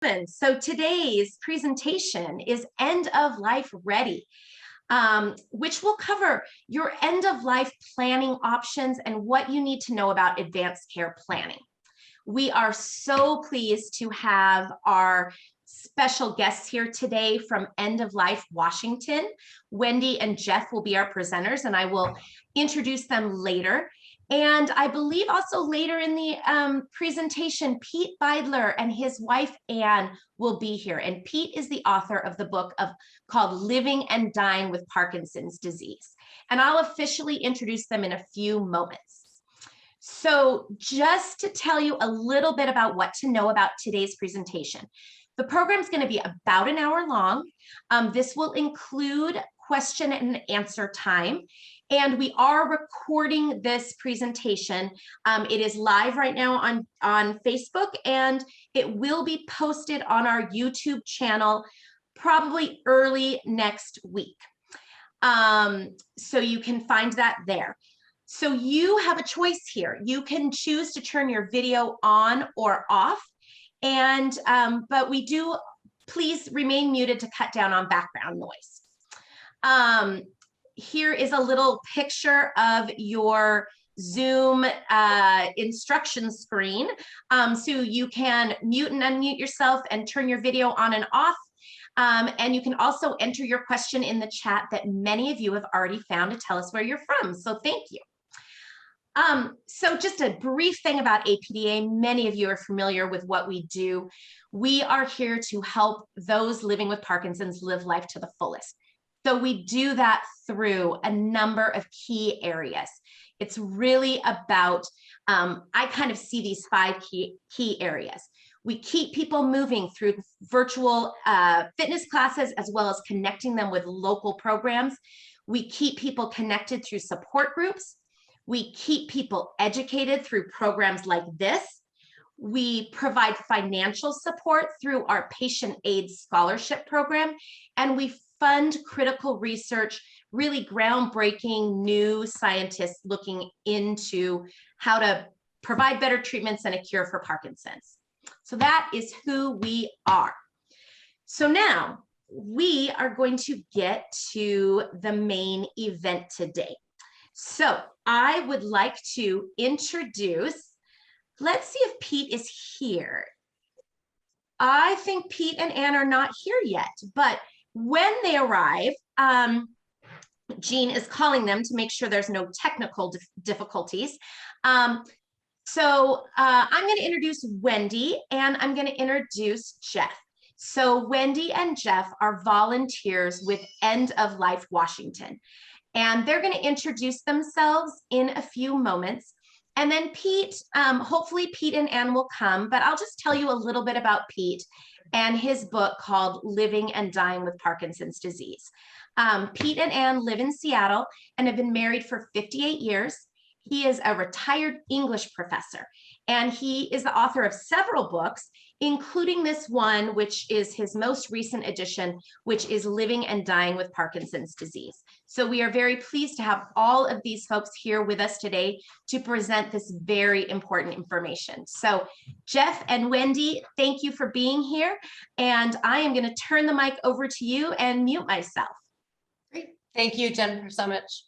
So today's presentation is End of Life Ready, which will cover your end of life planning options and what you need to know about advanced care planning. We are so pleased to have our special guests here today from End of Life Washington. Wendy and Jeff will be our presenters, and I will introduce them later. And I believe also later in the presentation, Pete Beidler and his wife, Anne, will be here. And Pete is the author of the book called Living and Dying with Parkinson's Disease. And I'll officially introduce them in a few moments. So just to tell you a little bit about what to know about today's presentation. The program is going to be about an hour long. This will include question and answer time. And we are recording this presentation. It is live right now on Facebook, and it will be posted on our YouTube channel probably early next week. So you can find that there. So you have a choice here. You can choose to turn your video on or off. And but we do, please remain muted to cut down on background noise. Here is a little picture of your Zoom instruction screen. So you can mute and unmute yourself and turn your video on and off. And you can also enter your question in the chat that many of you have already found to tell us where you're from. So thank you. So just a brief thing about APDA. Many of you are familiar with what we do. We are here to help those living with Parkinson's live life to the fullest. So we do that through a number of key areas. It's really about, I kind of see these five key areas. We keep people moving through virtual fitness classes, as well as connecting them with local programs. We keep people connected through support groups. We keep people educated through programs like this. We provide financial support through our Patient Aid Scholarship Program, and we fund critical research, really groundbreaking new scientists looking into how to provide better treatments and a cure for Parkinson's. So that is who we are. So now we are going to get to the main event today. So I would like to introduce, let's see if Pete is here. I think Pete and Anne are not here yet, but when they arrive, Jean is calling them to make sure there's no technical difficulties. So I'm going to introduce Wendy, and I'm going to introduce Jeff. So Wendy and Jeff are volunteers with End of Life Washington, and they're going to introduce themselves in a few moments. And then Pete, hopefully Pete and Anne will come, but I'll just tell you a little bit about Pete and his book called Living and Dying with Parkinson's Disease. Pete and Anne live in Seattle and have been married for 58 years. He is a retired English professor, and he is the author of several books, including this one, which is his most recent edition, which is Living and Dying with Parkinson's Disease. So we are very pleased to have all of these folks here with us today to present this very important information. So Jeff and Wendy, thank you for being here. And I am going to turn the mic over to you and mute myself. Great. Thank you, Jennifer, so much.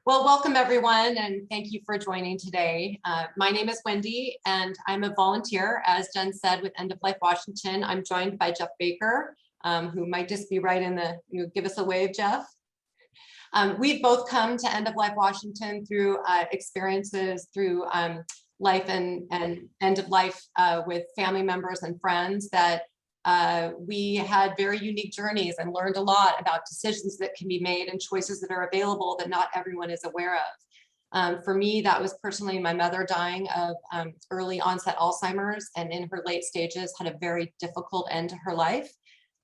Well, welcome everyone, and thank you for joining today. My name is Wendy, and I'm a volunteer, as Jen said, with End of Life Washington. I'm joined by Jeff Baker, who might just be right in the, give us a wave, Jeff. We've both come to End of Life Washington through experiences through life and end of life with family members and friends that we had very unique journeys and learned a lot about decisions that can be made and choices that are available that not everyone is aware of. For me, that was personally my mother dying of early onset Alzheimer's, and in her late stages had a very difficult end to her life.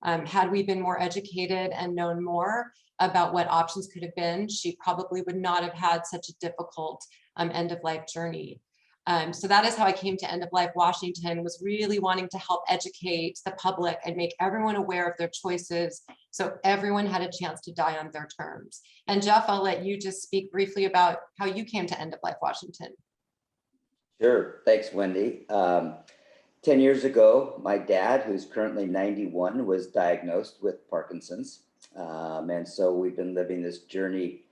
Had we been more educated and known more about what options could have been, she probably would not have had such a difficult end of life journey. So that is how I came to End of Life Washington, was really wanting to help educate the public and make everyone aware of their choices so everyone had a chance to die on their terms. And Jeff, I'll let you just speak briefly about how you came to End of Life Washington. Sure, thanks, Wendy. 10 years ago, my dad, who's currently 91, was diagnosed with Parkinson's. And so we've been living this journey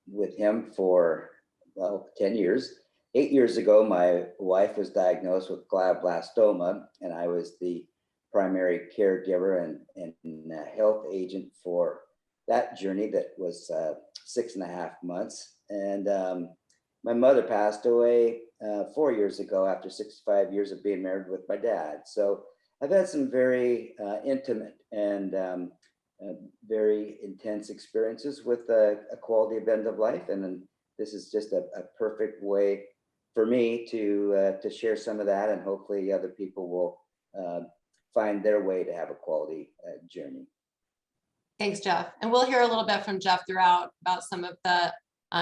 with him for, well, 10 years. 8 years ago, my wife was diagnosed with glioblastoma, and I was the primary caregiver and health agent for that journey that was 6.5 months. And my mother passed away 4 years ago after 65 years of being married with my dad. So I've had some very intimate and very intense experiences with a quality of end of life. And then this is just a perfect way for me to share some of that, and hopefully other people will find their way to have a quality journey. Thanks, Jeff. And we'll hear a little bit from Jeff throughout about some of the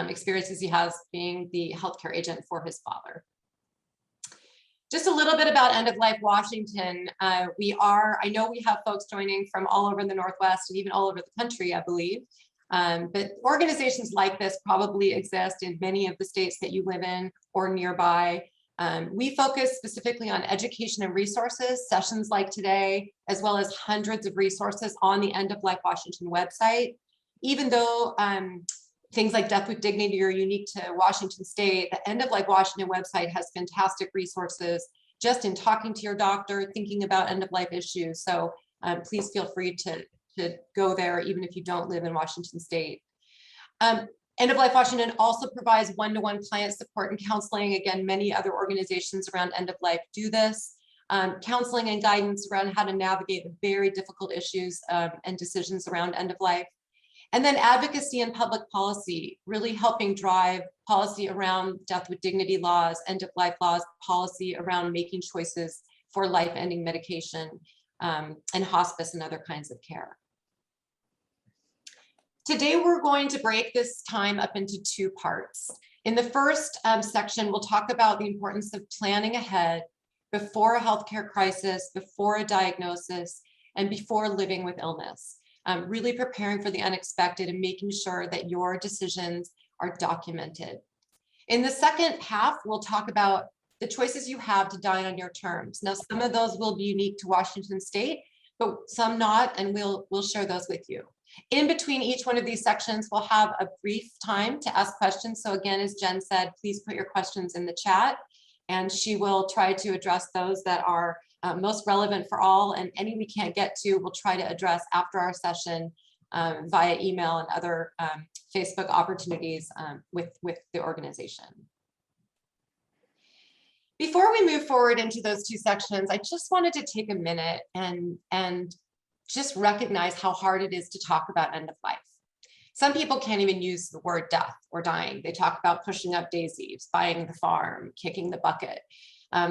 experiences he has being the healthcare agent for his father. Just a little bit about End of Life Washington. I know we have folks joining from all over the Northwest and even all over the country, I believe. But organizations like this probably exist in many of the states that you live in or nearby. We focus specifically on education and resources, sessions like today, as well as hundreds of resources on the End of Life Washington website. Even though things like Death with Dignity are unique to Washington State, the End of Life Washington website has fantastic resources just in talking to your doctor, thinking about end of life issues. So please feel free to go there, even if you don't live in Washington State. End of Life Washington also provides one-to-one client support and counseling. Again, many other organizations around end of life do this. Counseling and guidance around how to navigate the very difficult issues and decisions around end of life. And then advocacy and public policy, really helping drive policy around death with dignity laws, end of life laws, policy around making choices for life-ending medication and hospice and other kinds of care. Today, we're going to break this time up into two parts. In the first section, we'll talk about the importance of planning ahead before a healthcare crisis, before a diagnosis, and before living with illness. Really preparing for the unexpected and making sure that your decisions are documented. In the second half, we'll talk about the choices you have to die on your terms. Now, some of those will be unique to Washington State, but some not, and we'll share those with you. In between each one of these sections, we'll have a brief time to ask questions. So again, as Jen said, please put your questions in the chat, and she will try to address those that are most relevant for all, and any we can't get to, we'll try to address after our session via email and other Facebook opportunities with the organization. Before we move forward into those two sections, I just wanted to take a minute and just recognize how hard it is to talk about end of life. Some people can't even use the word death or dying. They talk about pushing up daisies, buying the farm, kicking the bucket.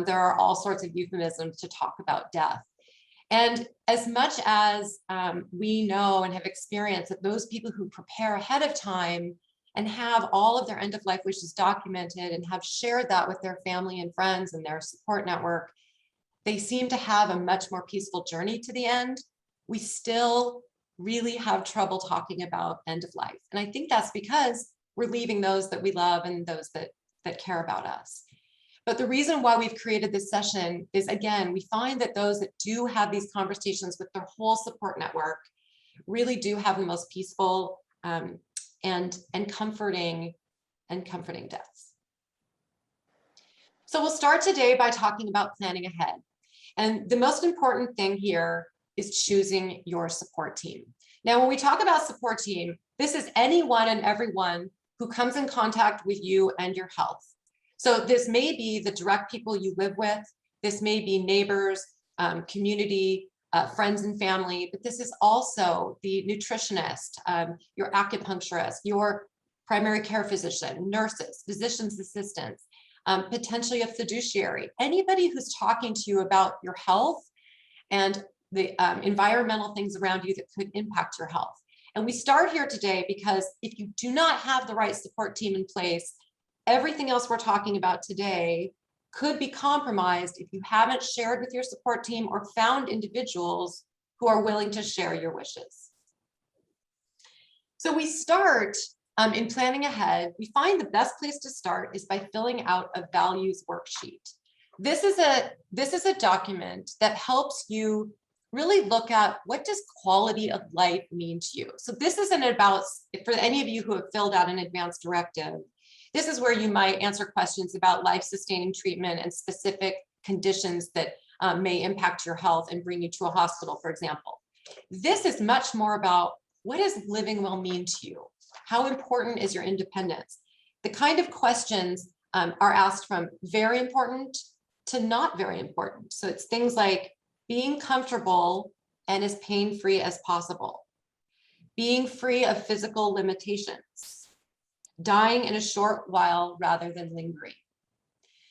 There are all sorts of euphemisms to talk about death. And as much as we know and have experienced that those people who prepare ahead of time and have all of their end of life wishes documented and have shared that with their family and friends and their support network, they seem to have a much more peaceful journey to the end. We still really have trouble talking about end of life. And I think that's because we're leaving those that we love and those that care about us. But the reason why we've created this session is, again, we find that those that do have these conversations with their whole support network really do have the most peaceful and comforting deaths. So we'll start today by talking about planning ahead. And the most important thing here is choosing your support team. Now, when we talk about support team, this is anyone and everyone who comes in contact with you and your health. So this may be the direct people you live with. This may be neighbors, community, friends and family, but this is also the nutritionist, your acupuncturist, your primary care physician, nurses, physician's assistants, potentially a fiduciary, anybody who's talking to you about your health and the environmental things around you that could impact your health. And we start here today because if you do not have the right support team in place, everything else we're talking about today could be compromised if you haven't shared with your support team or found individuals who are willing to share your wishes. So we start in planning ahead. We find the best place to start is by filling out a values worksheet. This is a document that helps you really look at what does quality of life mean to you. So this isn't about, for any of you who have filled out an advance directive, this is where you might answer questions about life-sustaining treatment and specific conditions that may impact your health and bring you to a hospital, for example. This is much more about what does living well mean to you? How important is your independence? The kind of questions are asked from very important to not very important. So it's things like being comfortable and as pain-free as possible, being free of physical limitations, dying in a short while rather than lingering.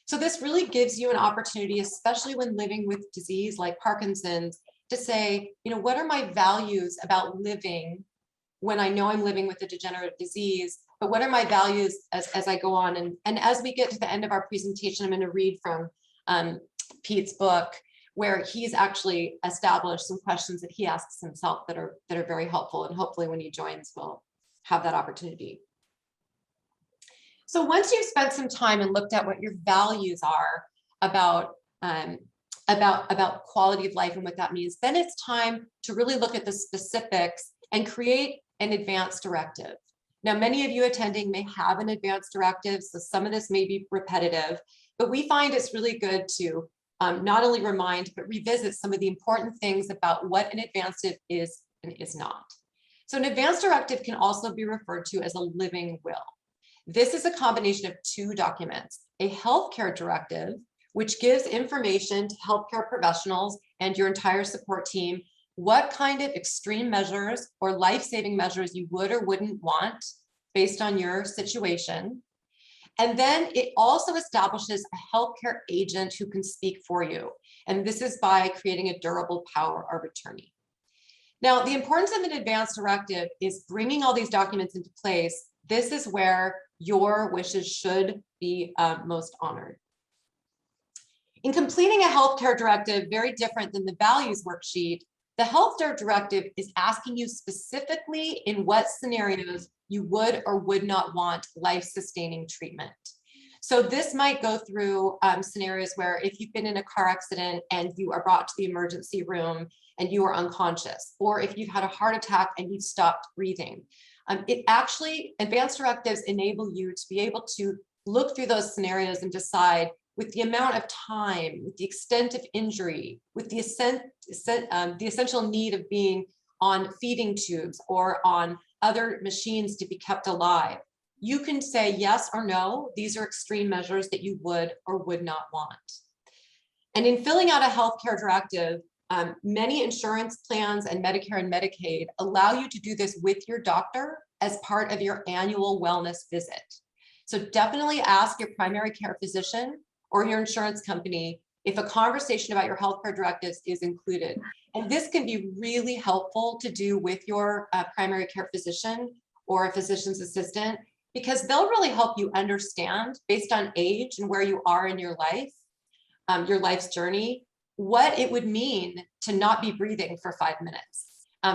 So this really gives you an opportunity, especially when living with disease like Parkinson's, to say, what are my values about living when I know I'm living with a degenerative disease, but what are my values as I go on? And as we get to the end of our presentation, I'm going to read from Pete's book, where he's actually established some questions that he asks himself that are very helpful. And hopefully when he joins, we'll have that opportunity. So once you've spent some time and looked at what your values are about quality of life and what that means, then it's time to really look at the specifics and create an advance directive. Now, many of you attending may have an advance directive, so some of this may be repetitive, but we find it's really good to not only remind, but revisit some of the important things about what an advance is and is not. So an advance directive can also be referred to as a living will. This is a combination of two documents, a healthcare directive, which gives information to healthcare professionals and your entire support team, what kind of extreme measures or life-saving measures you would or wouldn't want based on your situation. And then it also establishes a healthcare agent who can speak for you. And this is by creating a durable power of attorney. Now, the importance of an advance directive is bringing all these documents into place. This is where your wishes should be most honored. In completing a healthcare directive, very different than the values worksheet, the healthcare directive is asking you specifically in what scenarios you would or would not want life-sustaining treatment. So this might go through scenarios where if you've been in a car accident and you are brought to the emergency room and you are unconscious, or if you've had a heart attack and you've stopped breathing. Advanced directives enable you to be able to look through those scenarios and decide with the amount of time, with the extent of injury, with the essential need of being on feeding tubes or on other machines to be kept alive. You can say yes or no, these are extreme measures that you would or would not want. And in filling out a healthcare directive, many insurance plans and Medicare and Medicaid allow you to do this with your doctor as part of your annual wellness visit. So definitely ask your primary care physician or your insurance company if a conversation about your healthcare directives is included. And this can be really helpful to do with your primary care physician or a physician's assistant, because they'll really help you understand, based on age and where you are in your life, your life's journey, what it would mean to not be breathing for 5 minutes.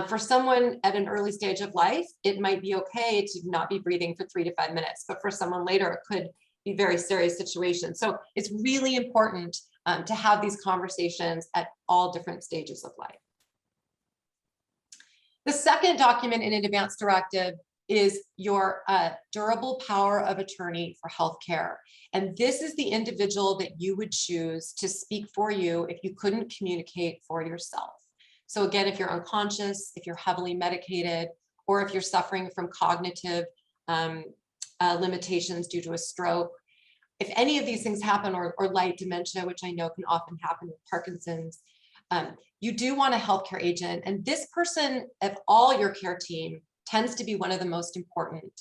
For someone at an early stage of life, it might be okay to not be breathing for 3 to 5 minutes, but for someone later, it could be very serious situation. So it's really important to have these conversations at all different stages of life. The second document in an advance directive is your durable power of attorney for healthcare. And this is the individual that you would choose to speak for you if you couldn't communicate for yourself. So again, if you're unconscious, if you're heavily medicated, or if you're suffering from cognitive limitations due to a stroke, if any of these things happen, or light dementia, which I know can often happen with Parkinson's, you do want a healthcare agent. And this person of all your care team tends to be one of the most important.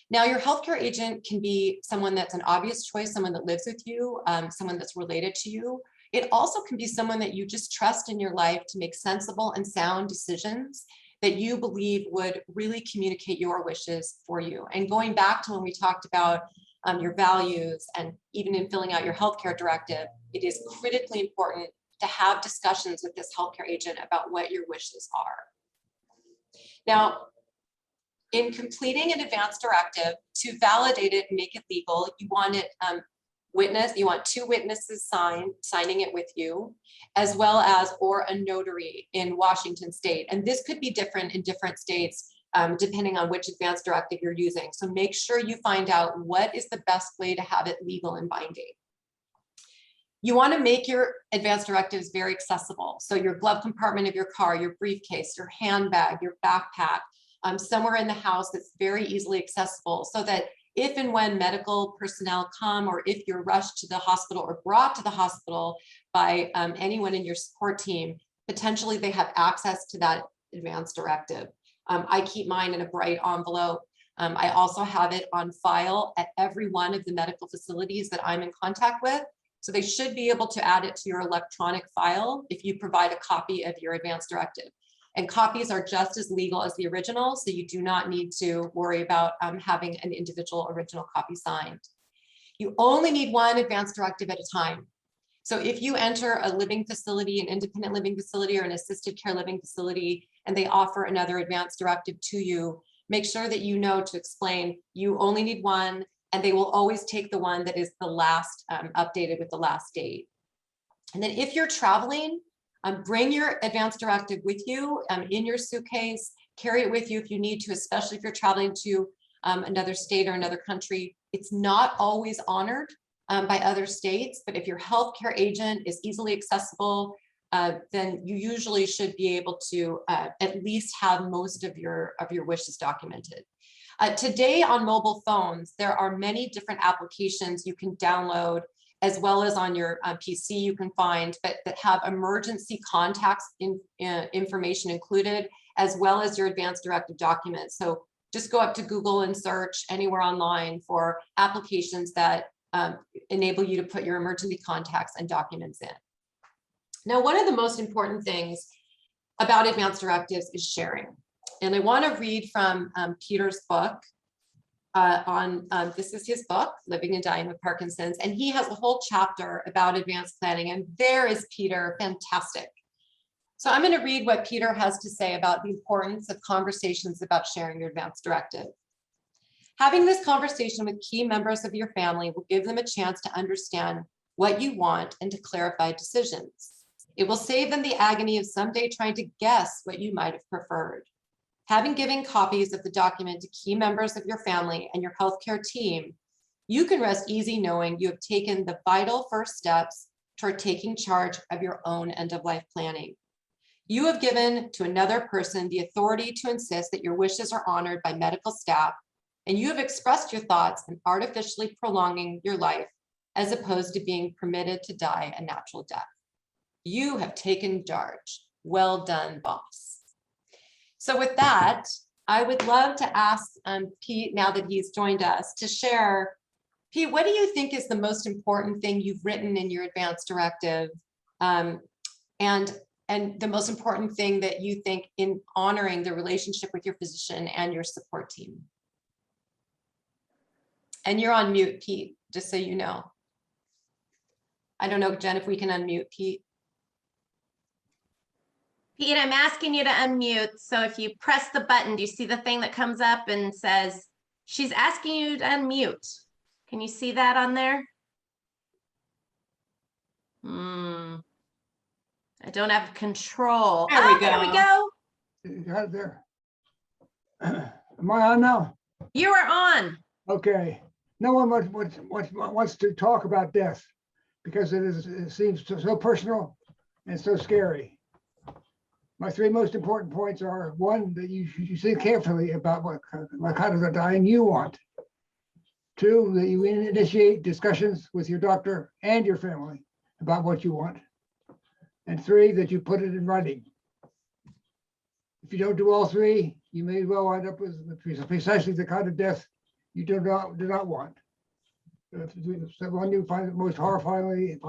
Now, your healthcare agent can be someone that's an obvious choice, someone that lives with you, someone that's related to you. It also can be someone that you just trust in your life to make sensible and sound decisions that you believe would really communicate your wishes for you. And going back to when we talked about your values, and even in filling out your healthcare directive, it is critically important to have discussions with this healthcare agent about what your wishes are. Now, in completing an advance directive, to validate it and make it legal, you want it witness, you want 2 witnesses signing it with you, as well as, or a notary in Washington state. And this could be different in different states, depending on which advance directive you're using. So make sure you find out what is the best way to have it legal and binding. You want to make your advance directives very accessible. So your glove compartment of your car, your briefcase, your handbag, your backpack, somewhere in the house that's very easily accessible, so that if and when medical personnel come, or if you're rushed to the hospital or brought to the hospital by anyone in your support team, potentially they have access to that advance directive. I keep mine in a bright envelope. I also have it on file at every one of the medical facilities that I'm in contact with. So they should be able to add it to your electronic file if you provide a copy of your advance directive. And copies are just as legal as the original, so you do not need to worry about having an individual original copy signed. You only need one advance directive at a time. So if you enter a living facility, an independent living facility, or an assisted care living facility, and they offer another advance directive to you, make sure that you know to explain you only need one, and they will always take the one that is the last updated with the last date. And then if you're traveling, bring your advance directive with you in your suitcase, carry it with you if you need to, especially if you're traveling to another state or another country. It's not always honored by other states, but if your healthcare agent is easily accessible, then you usually should be able to at least have most of your wishes documented. Today on mobile phones, there are many different applications you can download, as well as on your PC you can find, but that have emergency contacts information included, as well as your advance directive documents. So just go up to Google and search anywhere online for applications that enable you to put your emergency contacts and documents in. Now, one of the most important things about advance directives is sharing. And I want to read from Peter's book this is his book, Living and Dying with Parkinson's, and he has a whole chapter about advanced planning, and there is Peter, fantastic. So I'm going to read what Peter has to say about the importance of conversations about sharing your advance directive. Having this conversation with key members of your family will give them a chance to understand what you want and to clarify decisions. It will save them the agony of someday trying to guess what you might have preferred. Having given copies of the document to key members of your family and your healthcare team, you can rest easy knowing you have taken the vital first steps toward taking charge of your own end-of-life planning. You have given to another person the authority to insist that your wishes are honored by medical staff, and you have expressed your thoughts in artificially prolonging your life as opposed to being permitted to die a natural death. You have taken charge. Well done, boss. So with that, I would love to ask Pete, now that he's joined us, to share. Pete, what do you think is the most important thing you've written in your advance directive, and the most important thing that you think in honoring the relationship with your physician and your support team? And you're on mute, Pete, just so you know. I don't know, Jen, if we can unmute Pete. Pete, I'm asking you to unmute. So if you press the button, do you see the thing that comes up and says, she's asking you to unmute? Can you see that on there? I don't have control. There we go. There we go. You got it there. Am I on now? You are on. Okay. No one wants to talk about death because it seems so personal and so scary. My 3 most important points are: 1, that you think carefully about what kind of a dying you want. 2, that you initiate discussions with your doctor and your family about what you want. And 3, that you put it in writing. If you don't do all 3, you may well wind up with precisely the kind of death you do not want. The one you find most horrifying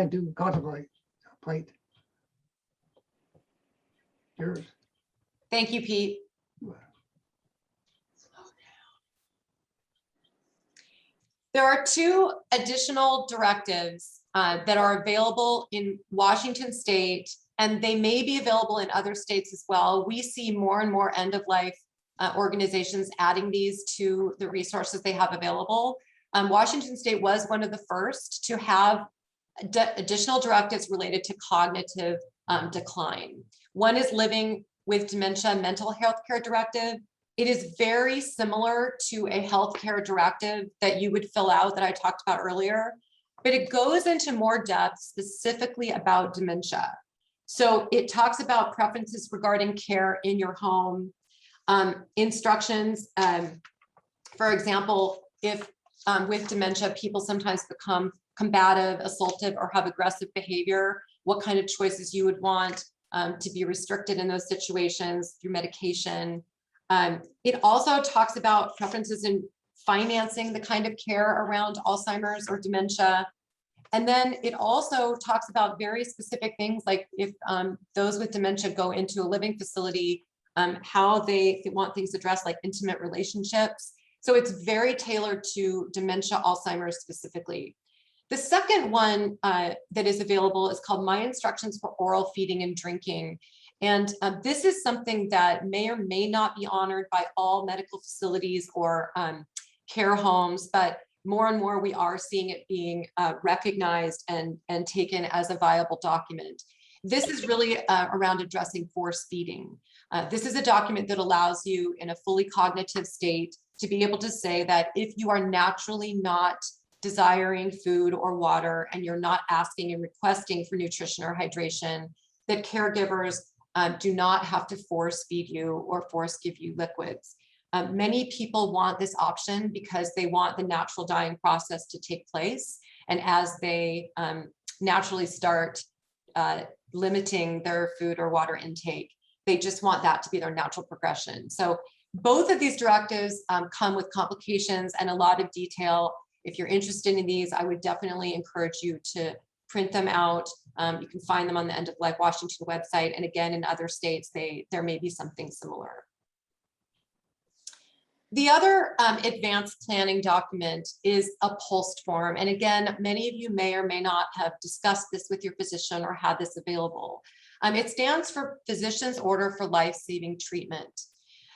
to contemplate. Yours. Thank you, Pete. There are 2 additional directives that are available in Washington state, and they may be available in other states as well. We see more and more end-of-life organizations adding these to the resources they have available. Washington State was one of the first to have additional directives related to cognitive decline. One is living with dementia mental health care directive. It is very similar to a healthcare directive that you would fill out that I talked about earlier, but it goes into more depth specifically about dementia. So it talks about preferences regarding care in your home, instructions. For example, if with dementia, people sometimes become combative, assaultive, or have aggressive behavior, what kind of choices you would want to be restricted in those situations through medication. It also talks about preferences in financing the kind of care around Alzheimer's or dementia. And then it also talks about very specific things like if those with dementia go into a living facility, how they want things addressed, like intimate relationships. So it's very tailored to dementia, Alzheimer's specifically. The second one that is available is called My Instructions for Oral Feeding and Drinking. And this is something that may or may not be honored by all medical facilities or care homes, but more and more we are seeing it being recognized and taken as a viable document. This is really around addressing force feeding. This is a document that allows you in a fully cognitive state to be able to say that if you are naturally not desiring food or water and you're not asking and requesting for nutrition or hydration, that caregivers do not have to force feed you or force give you liquids. Many people want this option because they want the natural dying process to take place. And as they naturally start limiting their food or water intake, they just want that to be their natural progression. So both of these directives come with complications and a lot of detail. If you're interested in these, I would definitely encourage you to print them out. You can find them on the End of Life Washington website. And again, in other states, there may be something similar. The other advanced planning document is a POLST form. And again, many of you may or may not have discussed this with your physician or had this available. It stands for Physician's Order for Life-Saving Treatment.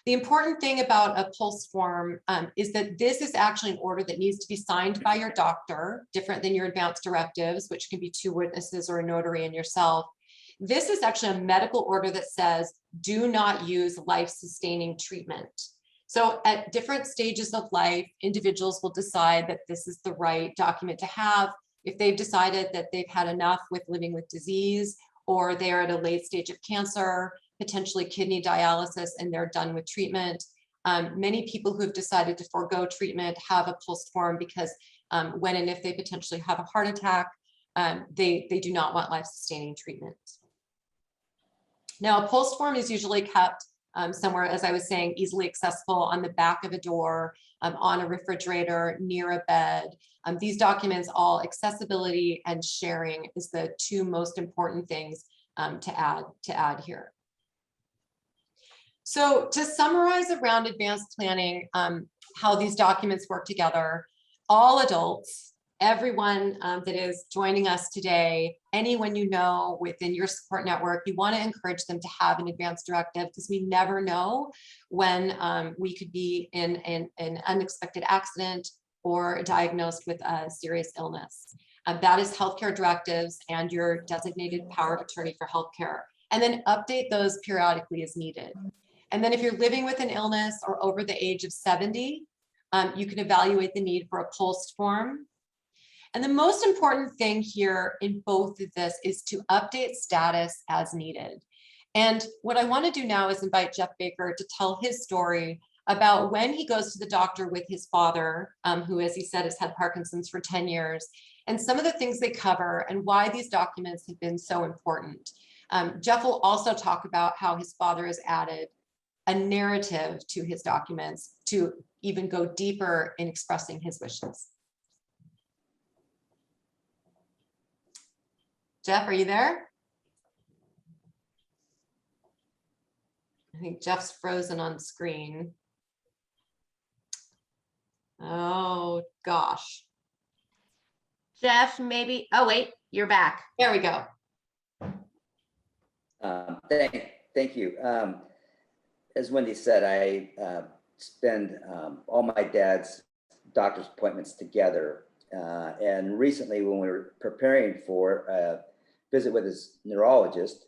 The important thing about a POLST form is that this is actually an order that needs to be signed by your doctor, different than your advanced directives, which can be 2 witnesses or a notary and yourself. This is actually a medical order that says, do not use life-sustaining treatment. So at different stages of life, individuals will decide that this is the right document to have. If they've decided that they've had enough with living with disease, or they're at a late stage of cancer, potentially kidney dialysis, and they're done with treatment. Many people who have decided to forego treatment have a POLST form because when and if they potentially have a heart attack, they do not want life-sustaining treatment. Now, a POLST form is usually kept somewhere, as I was saying, easily accessible on the back of a door, on a refrigerator, near a bed. These documents, all accessibility and sharing is the 2 most important things to add here. So to summarize around advanced planning, how these documents work together, all adults, everyone that is joining us today, anyone you know within your support network, you want to encourage them to have an advanced directive because we never know when we could be in an unexpected accident or diagnosed with a serious illness. That is healthcare directives and your designated power of attorney for healthcare. And then update those periodically as needed. And then if you're living with an illness or over the age of 70, you can evaluate the need for a POLST form. And the most important thing here in both of this is to update status as needed. And what I want to do now is invite Jeff Baker to tell his story about when he goes to the doctor with his father, who, as he said, has had Parkinson's for 10 years, and some of the things they cover and why these documents have been so important. Jeff will also talk about how his father has added a narrative to his documents to even go deeper in expressing his wishes. Jeff, are you there? I think Jeff's frozen on screen. Oh, gosh. Jeff, maybe, oh wait, you're back. There we go. Thank you. As Wendy said, I spend all my dad's doctor's appointments together. And recently, when we were preparing for a visit with his neurologist,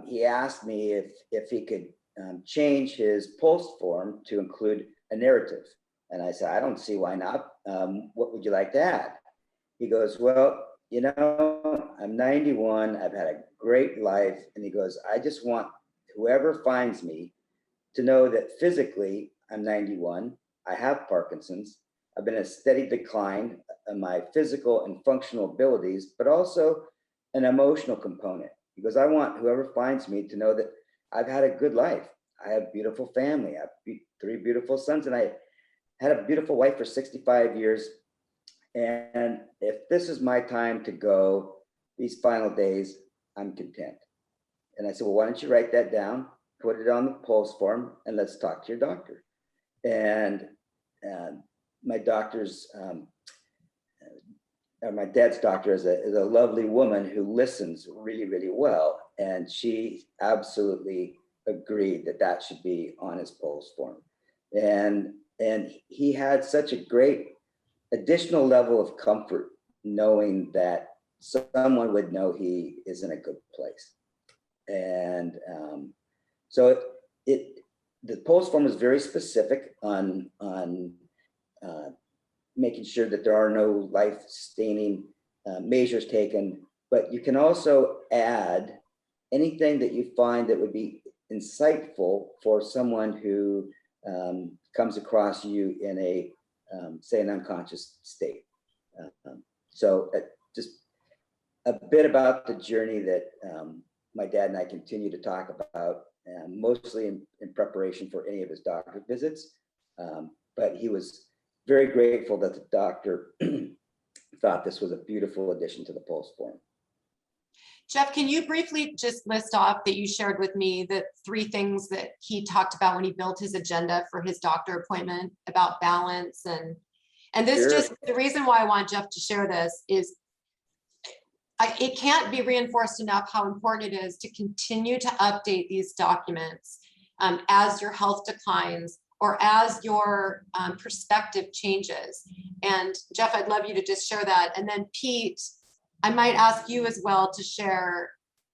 he asked me if he could change his pulse form to include a narrative. And I said, I don't see why not. What would you like to add? He goes, well, you know, I'm 91. I've had a great life. And he goes, I just want whoever finds me to know that physically I'm 91. I have Parkinson's. I've been in a steady decline in my physical and functional abilities, but also an emotional component. He goes, I want whoever finds me to know that I've had a good life. I have a beautiful family. I have 3 beautiful sons, and I had a beautiful wife for 65 years. And if this is my time to go, these final days, I'm content. And I said, well, why don't you write that down, put it on the pulse form, and let's talk to your doctor. And my doctor's, my dad's doctor is a lovely woman who listens really, really well. And she absolutely agreed that that should be on his pulse form. And he had such a great additional level of comfort knowing that someone would know he is in a good place. And so the pulse form is very specific on making sure that there are no life-sustaining measures taken, but you can also add anything that you find that would be insightful for someone who comes across you in a, say, an unconscious state. So just a bit about the journey that my dad and I continue to talk about, mostly in preparation for any of his doctor visits. But he was very grateful that the doctor thought this was a beautiful addition to the pulse form. Jeff, can you briefly just list off that you shared with me the 3 things that he talked about when he built his agenda for his doctor appointment about balance and this Sure. Just the reason why I want Jeff to share this is it can't be reinforced enough how important it is to continue to update these documents as your health declines or as your perspective changes. And Jeff, I'd love you to just share that. And then Pete, I might ask you as well to share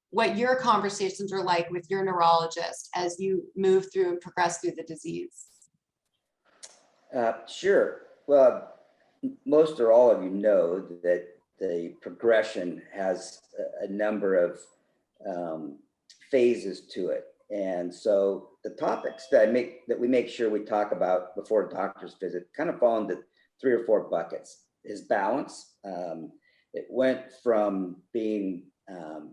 what your conversations are like with your neurologist as you move through and progress through the disease. Sure. Well, most or all of you know that the progression has a number of phases to it. And so the topics that we make sure we talk about before a doctor's visit kind of fall into 3 or 4 buckets. His balance. It went from being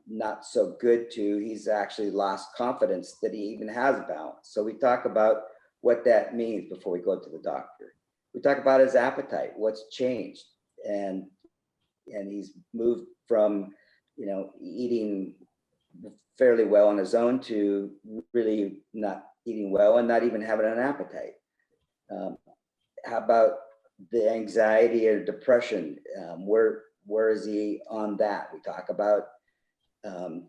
not so good to he's actually lost confidence that he even has balance. So we talk about what that means before we go to the doctor. We talk about his appetite, what's changed. And he's moved from, eating fairly well on his own to really not eating well and not even having an appetite. How about the anxiety or depression? Where is he on that? We talk about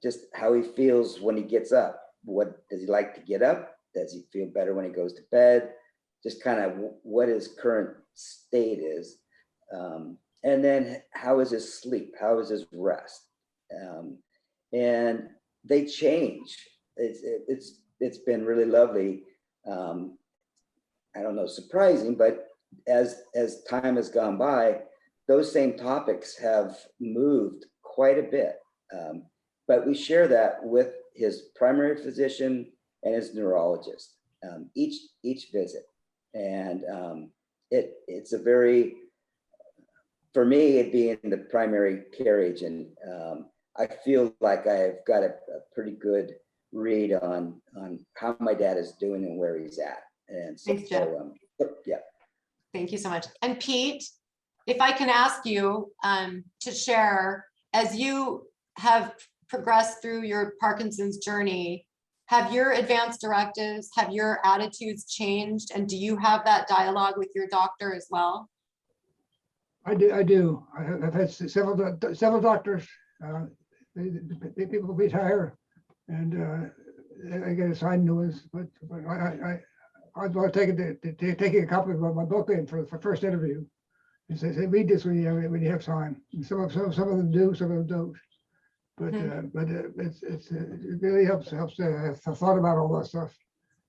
just how he feels when he gets up. What does he like to get up? Does he feel better when he goes to bed? Just kind of what his current state is. And then how is his sleep? How is his rest? And they change. It's been really lovely. I don't know, surprising, but as time has gone by, those same topics have moved quite a bit. But we share that with his primary physician and his neurologist each visit. And it's a very, for me, it being the primary care agent, I feel like I've got a pretty good read on how my dad is doing and where he's at. And so, Thanks, Jeff. Yeah. Thank you so much. And Pete, if I can ask you to share, as you have progressed through your Parkinson's journey, have your advance directives, have your attitudes changed? And do you have that dialogue with your doctor as well? I do. I've had several doctors. People retire, and I get assigned new ones. But I'd want to taking a copy of my book in for first interview. And say, read this when you have time. And some of them do, some of them don't. But it really helps have thought about all that stuff,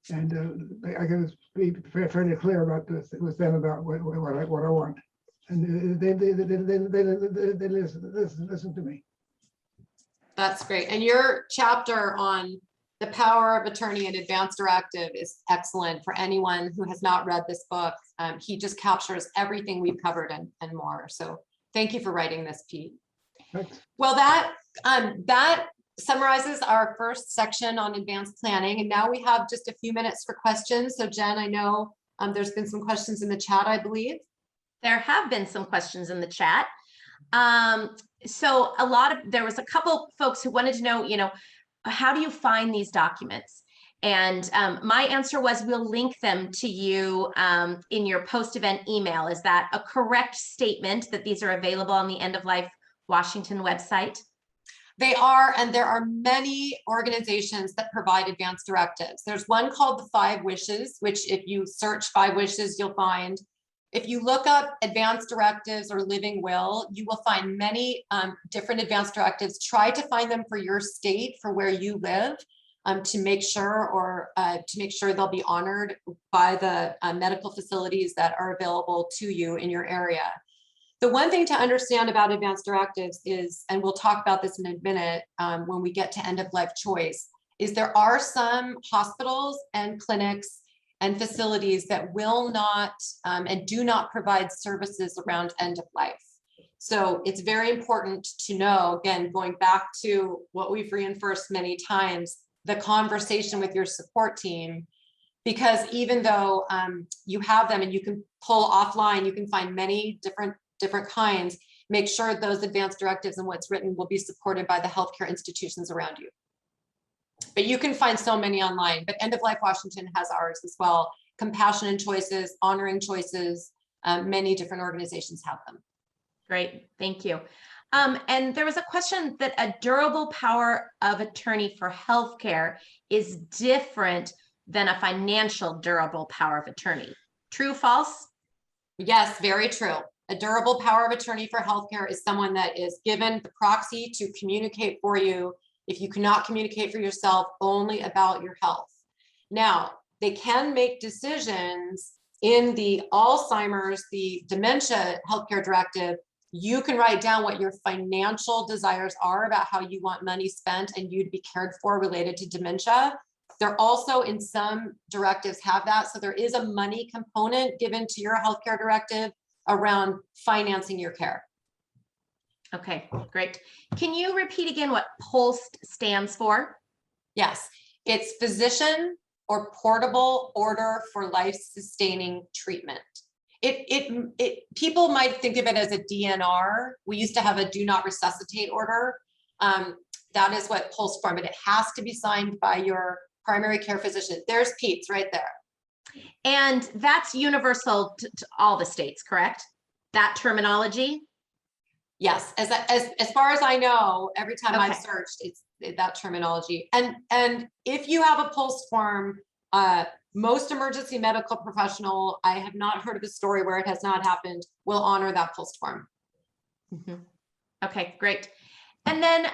and I can be fairly clear about this with them about what I want, and they listen to me. That's great. And your chapter on the power of attorney and advance directive is excellent for anyone who has not read this book. He just captures everything we've covered and more. So thank you for writing this, Pete. Thanks. Well, that summarizes our first section on advanced planning. And now we have just a few minutes for questions. So Jen, I know there's been some questions in the chat, I believe. There have been some questions in the chat. So there was a couple folks who wanted to know, how do you find these documents? And my answer was, we'll link them to you in your post-event email. Is that a correct statement that these are available on the End of Life Washington website? They are, and there are many organizations that provide advanced directives. There's one called the 5 Wishes, which if you search 5 Wishes, you'll find. If you look up advanced directives or living will, you will find many different advanced directives. Try to find them for your state, for where you live, to make sure they'll be honored by the medical facilities that are available to you in your area. The one thing to understand about advanced directives is, and we'll talk about this in a minute when we get to end of life choice, is there are some hospitals and clinics and facilities that will not and do not provide services around end of life. So it's very important to know, again, going back to what we've reinforced many times, the conversation with your support team, because even though you have them and you can pull offline, you can find many different kinds, make sure those advanced directives and what's written will be supported by the healthcare institutions around you. But you can find so many online, but End of Life Washington has ours as well. Compassion and Choices, Honoring Choices, many different organizations have them. Great, thank you. And there was a question that a durable power of attorney for healthcare is different than a financial durable power of attorney. True, false? Yes, very true. A durable power of attorney for healthcare is someone that is given the proxy to communicate for you, if you cannot communicate for yourself, only about your health. Now, they can make decisions in the Alzheimer's, the dementia healthcare directive. You can write down what your financial desires are about how you want money spent and you to be cared for related to dementia. They're also in some directives have that. So there is a money component given to your healthcare directive around financing your care. Okay, great. Can you repeat again what POLST stands for? Yes, it's Physician or Portable Order for Life-Sustaining Treatment. People might think of it as a DNR. We used to have a Do Not Resuscitate order. That is what POLST form, but it has to be signed by your primary care physician. There's Pete's right there. And that's universal to all the states, correct? That terminology? Yes, as far as I know, every time Okay. I've searched, it's that terminology. And if you have a POLST form, most emergency medical professional, I have not heard of a story where it has not happened, will honor that POLST form. Mm-hmm. Okay, great. And then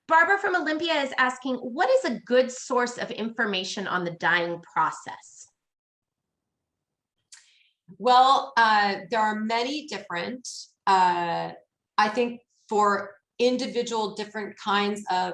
Barbara from Olympia is asking, what is a good source of information on the dying process? Well, there are many different, I think for individual different kinds of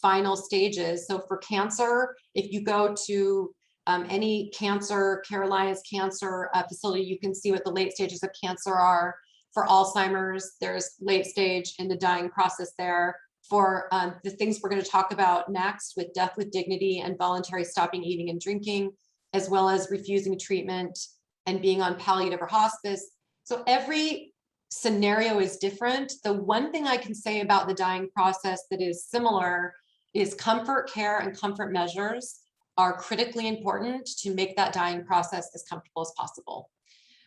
final stages. So for cancer, if you go to any cancer, Caroline's cancer facility, you can see what the late stages of cancer are. For Alzheimer's, there's late stage in the dying process there. For the things we're going to talk about next with death with dignity and voluntary stopping eating and drinking, as well as refusing treatment and being on palliative or hospice. So every scenario is different. The one thing I can say about the dying process that is similar is comfort care and comfort measures are critically important to make that dying process as comfortable as possible.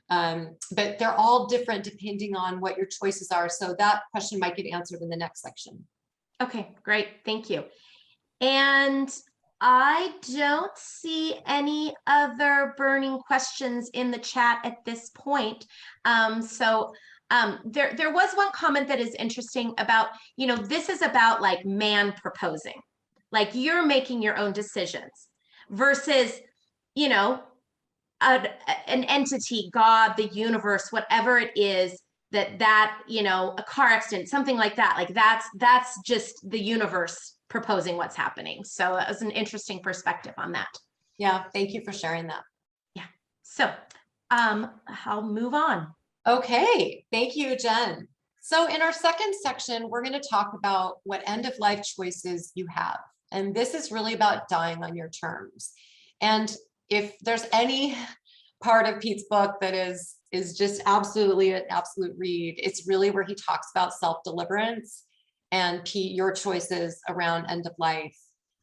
But they're all different depending on what your choices are. So that question might get answered in the next section. Okay, great, thank you. And I don't see any other burning questions in the chat at this point. There was one comment that is interesting about, this is about like man proposing, like you're making your own decisions versus, an entity, God, the universe, whatever it is, a car accident, something like that, like that's just the universe proposing what's happening. So it was an interesting perspective on that. Yeah, thank you for sharing that. Yeah, so I'll move on. Okay, thank you, Jen. So in our second section, we're going to talk about what end of life choices you have. And this is really about dying on your terms. And if there's any part of Pete's book that is just absolutely an absolute read, it's really where he talks about self-deliverance. And Pete, your choices around end of life.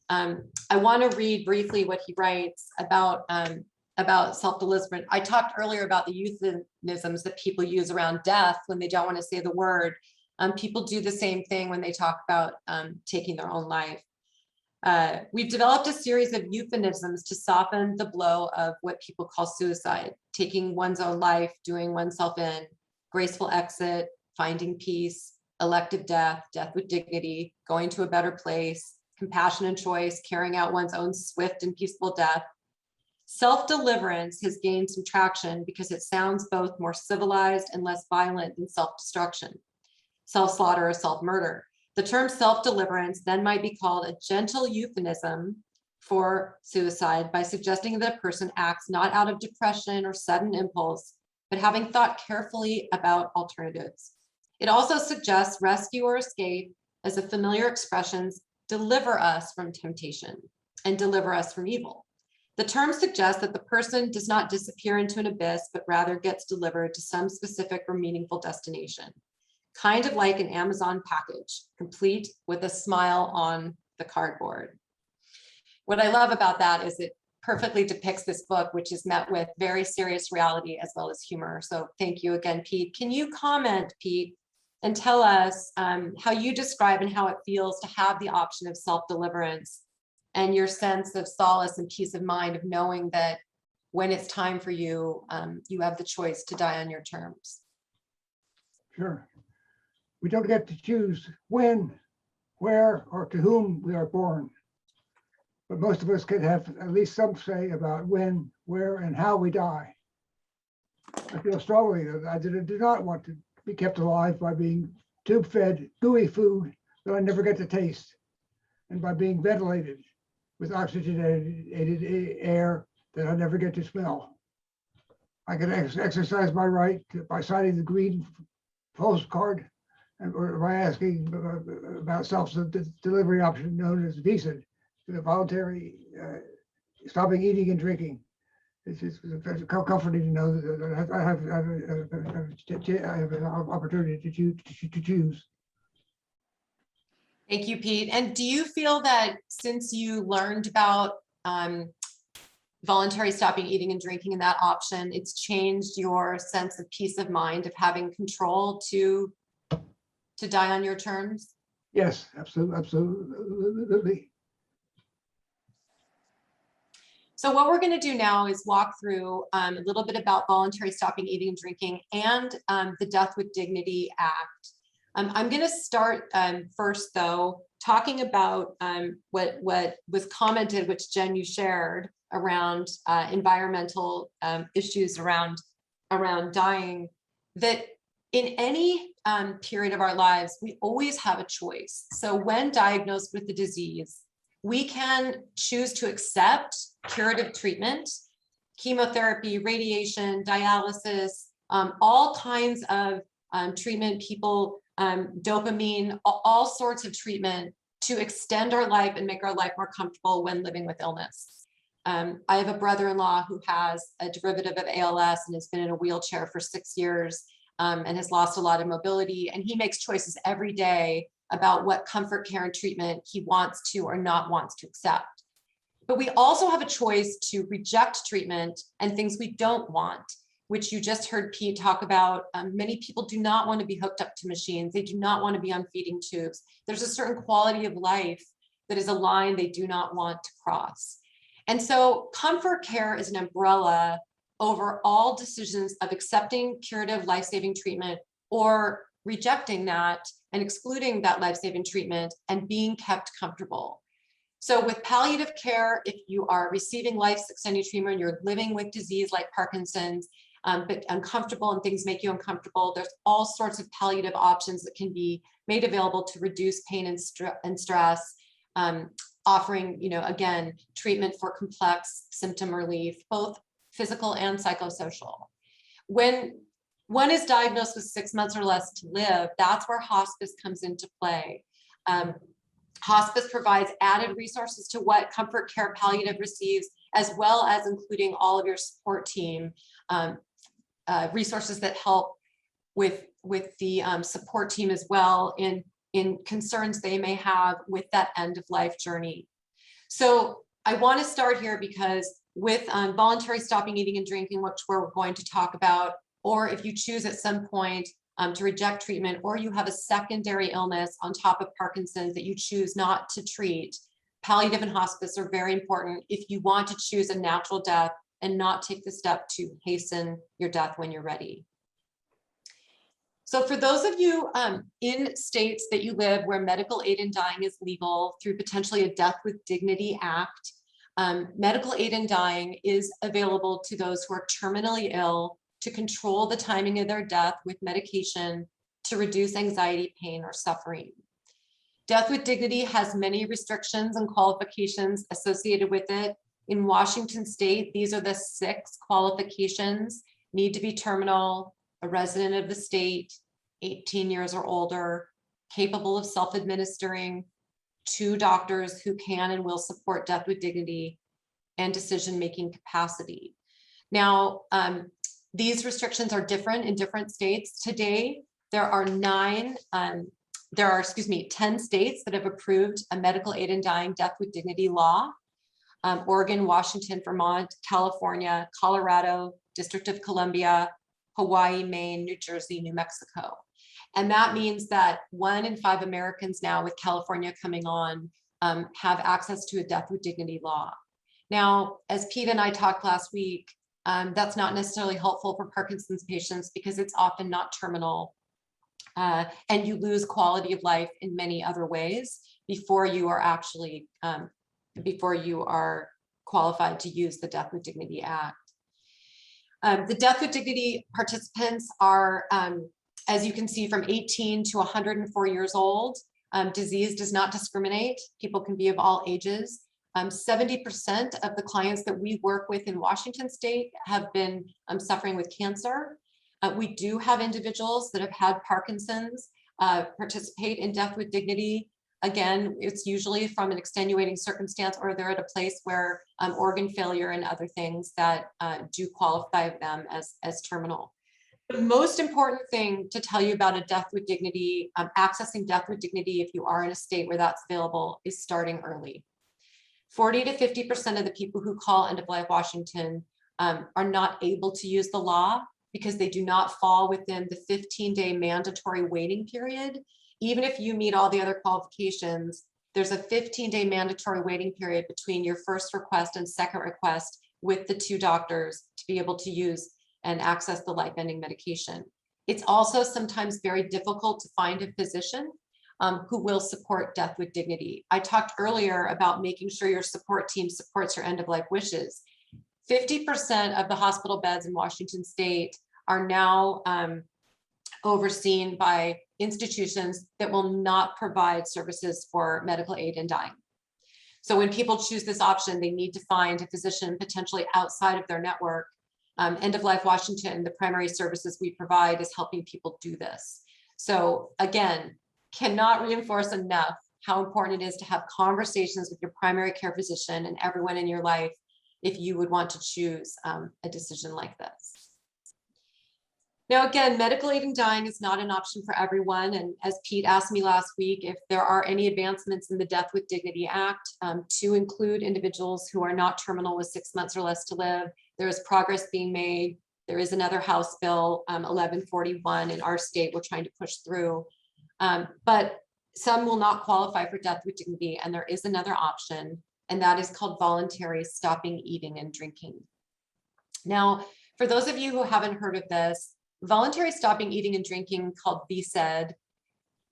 I want to read briefly what he writes about self-deliverance. I talked earlier about the euphemisms that people use around death when they don't want to say the word. People do the same thing when they talk about taking their own life. We've developed a series of euphemisms to soften the blow of what people call suicide, taking one's own life, doing oneself in, graceful exit, finding peace, elective death, death with dignity, going to a better place, compassion and choice, carrying out one's own swift and peaceful death. Self-deliverance has gained some traction because it sounds both more civilized and less violent than self-destruction, self-slaughter, or self-murder. The term self-deliverance then might be called a gentle euphemism for suicide by suggesting that a person acts not out of depression or sudden impulse, but having thought carefully about alternatives. It also suggests rescue or escape as the familiar expressions deliver us from temptation and deliver us from evil. The term suggests that the person does not disappear into an abyss, but rather gets delivered to some specific or meaningful destination, kind of like an Amazon package, complete with a smile on the cardboard. What I love about that is it perfectly depicts this book, which is met with very serious reality as well as humor. So thank you again, Pete. Can you comment, Pete, and tell us how you describe and how it feels to have the option of self-deliverance and your sense of solace and peace of mind of knowing that when it's time for you, you have the choice to die on your terms? Sure. We don't get to choose when, where, or to whom we are born. But most of us can have at least some say about when, where, and how we die. I feel strongly that I do not want to be kept alive by being tube-fed, gooey food that I never get to taste, and by being ventilated with oxygenated air that I never get to smell. I can exercise my right by signing the green postcard or by asking about self-delivery option known as VSED, the voluntary stopping eating and drinking. It's comforting to know that I have an opportunity to choose. Thank you, Pete. And do you feel that since you learned about voluntary stopping eating and drinking and that option, it's changed your sense of peace of mind of having control to die on your terms? Yes, absolutely. So what we're going to do now is walk through a little bit about voluntary stopping eating and drinking and the Death with Dignity Act. I'm going to start first, though, talking about what was commented, which Jen, you shared around environmental issues around dying, that in any period of our lives, we always have a choice. So when diagnosed with the disease, we can choose to accept curative treatment, chemotherapy, radiation, dialysis, all kinds of treatment, dopamine, all sorts of treatment to extend our life and make our life more comfortable when living with illness. I have a brother-in-law who has a derivative of ALS and has been in a wheelchair for 6 years and has lost a lot of mobility. And he makes choices every day about what comfort care and treatment he wants to or not wants to accept. But we also have a choice to reject treatment and things we don't want, which you just heard Pete talk about. Many people do not want to be hooked up to machines. They do not want to be on feeding tubes. There's a certain quality of life that is a line they do not want to cross. And so comfort care is an umbrella over all decisions of accepting curative life-saving treatment or rejecting that and excluding that life-saving treatment and being kept comfortable. So with palliative care, if you are receiving life-extending treatment, you're living with disease like Parkinson's, but uncomfortable and things make you uncomfortable, there's all sorts of palliative options that can be made available to reduce pain and stress, offering, again, treatment for complex symptom relief, both physical and psychosocial. When one is diagnosed with 6 months or less to live, that's where hospice comes into play. Hospice provides added resources to what comfort care palliative receives, as well as including all of your support team, resources that help with the support team as well in concerns they may have with that end of life journey. So I want to start here because with voluntary stopping eating and drinking, which we're going to talk about, or if you choose at some point to reject treatment, or you have a secondary illness on top of Parkinson's that you choose not to treat, palliative and hospice are very important if you want to choose a natural death and not take the step to hasten your death when you're ready. So for those of you in states that you live where medical aid in dying is legal through potentially a Death with Dignity Act, medical aid in dying is available to those who are terminally ill to control the timing of their death with medication to reduce anxiety, pain, or suffering. Death with Dignity has many restrictions and qualifications associated with it. In Washington state, these are the 6 qualifications: need to be terminal, a resident of the state, 18 years or older, capable of self-administering, 2 doctors who can and will support death with dignity, and decision-making capacity. Now, these restrictions are different in different states. Today, there are 10 states that have approved a medical aid in dying death with dignity law. Oregon, Washington, Vermont, California, Colorado, District of Columbia, Hawaii, Maine, New Jersey, New Mexico. And that means that 1 in 5 Americans now, with California coming on, have access to a death with dignity law. Now, as Pete and I talked last week, that's not necessarily helpful for Parkinson's patients because it's often not terminal, and you lose quality of life in many other ways before you are actually, before you are qualified to use the Death with Dignity Act. The Death with Dignity participants are, as you can see, from 18 to 104 years old. Disease does not discriminate. People can be of all ages. 70% of the clients that we work with in Washington state have been suffering with cancer. We do have individuals that have had Parkinson's participate in Death with Dignity. Again, it's usually from an extenuating circumstance, or they're at a place where organ failure and other things that do qualify them as terminal. The most important thing to tell you about a Death with Dignity, accessing Death with Dignity if you are in a state where that's available, is starting early. 40 to 50% of the people who call End of Life Washington are not able to use the law because they do not fall within the 15-day mandatory waiting period. Even if you meet all the other qualifications, there's a 15-day mandatory waiting period between your first request and second request with the 2 doctors to be able to use and access the life-ending medication. It's also sometimes very difficult to find a physician who will support Death with Dignity. I talked earlier about making sure your support team supports your end-of-life wishes. 50% of the hospital beds in Washington state are now overseen by institutions that will not provide services for medical aid in dying. So when people choose this option, they need to find a physician potentially outside of their network. End of Life Washington, the primary services we provide is helping people do this. So again, cannot reinforce enough how important it is to have conversations with your primary care physician and everyone in your life if you would want to choose a decision like this. Now, again, medical aid in dying is not an option for everyone. And as Pete asked me last week, if there are any advancements in the Death with Dignity Act to include individuals who are not terminal with 6 months or less to live, there is progress being made. There is another House bill, 1141 in our state we're trying to push through. But some will not qualify for death with dignity, and there is another option, and that is called voluntary stopping eating and drinking. Now, for those of you who haven't heard of this, voluntary stopping eating and drinking, called VSED,